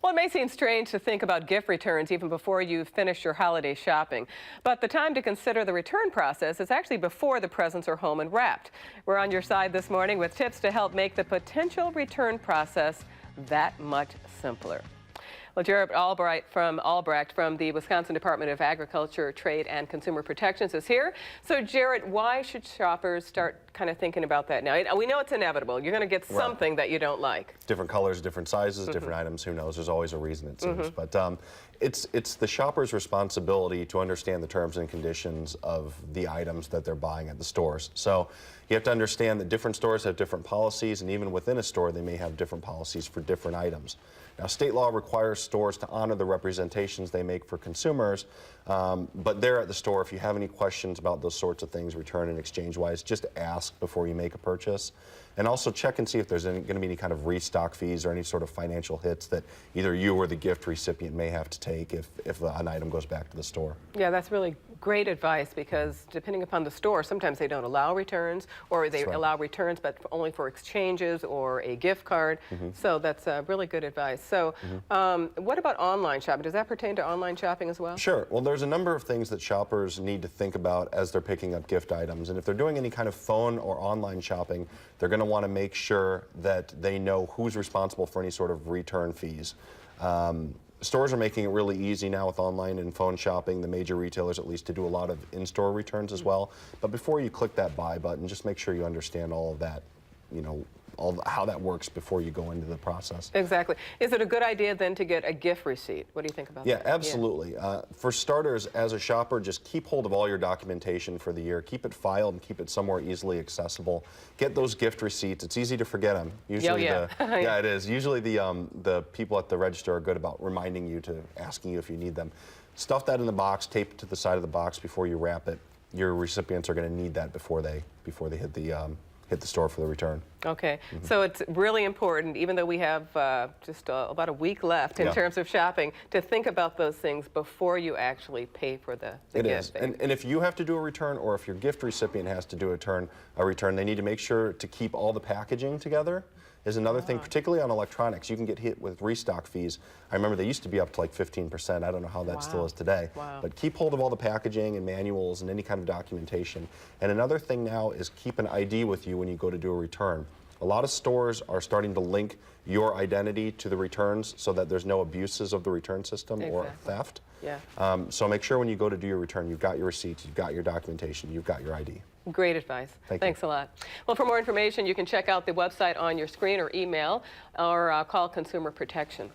Well, it may seem strange to think about gift returns even before you've finished your holiday shopping, but the time to consider the return process is actually before the presents are home and wrapped. We're on your side this morning with tips to help make the potential return process that much simpler. Well, Jared Albrecht from the Wisconsin Department of Agriculture, Trade, and Consumer Protections is here. So, Jared, why should shoppers start kind of thinking about that now? We know it's inevitable. You're going to get something that you don't like. Different colors, different sizes, different items. Who knows? There's always a reason, it seems. But it's the shopper's responsibility to understand the terms and conditions of the items that they're buying at the stores. So you have to understand that different stores have different policies, and even within a store, they may have different policies for different items. Now, state law requires stores to honor the representations they make for consumers, but there at the store, if you have any questions about those sorts of things, return and exchange-wise, just ask before you make a purchase. And also check and see if there's going to be any kind of restock fees or any sort of financial hits that either you or the gift recipient may have to take if an item goes back to the store. Yeah, that's really great advice, because depending upon the store, sometimes they don't allow returns, or they allow returns but only for exchanges or a gift card. So that's really good advice. So what about online shopping? Does that pertain to online shopping as well? Sure. Well, there's a number of things that shoppers need to think about as they're picking up gift items. And if they're doing any kind of phone or online shopping, they're going to want to make sure that they know who's responsible for any sort of return fees. Stores are making it really easy now with online and phone shopping, the major retailers at least, to do a lot of in-store returns as well. But before you click that buy button, just make sure you understand all of that, how that works before you go into the process. Exactly. Is it a good idea then to get a gift receipt? What do you think about that? Yeah, absolutely. For starters, as a shopper, just keep hold of all your documentation for the year. Keep it filed and keep it somewhere easily accessible. Get those gift receipts. It's easy to forget them. Usually yeah, it is. Usually the people at the register are good about reminding you, asking you if you need them. Stuff that in the box, tape it to the side of the box before you wrap it. Your recipients are going to need that before they hit the store for the return. Okay, so it's really important, even though we have just about a week left in terms of shopping, to think about those things before you actually pay for the gift. It is. And if you have to do a return, or if your gift recipient has to do a return, they need to make sure to keep all the packaging together. Is another thing, particularly on electronics. You can get hit with restock fees. I remember they used to be up to like 15%. I don't know how that still is today. But keep hold of all the packaging and manuals and any kind of documentation. And another thing now is keep an ID with you when you go to do a return. A lot of stores are starting to link your identity to the returns so that there's no abuses of the return system or theft. So make sure when you go to do your return, you've got your receipts, you've got your documentation, you've got your ID. Great advice. Thanks a lot. Well, for more information, you can check out the website on your screen or email, or call Consumer Protection.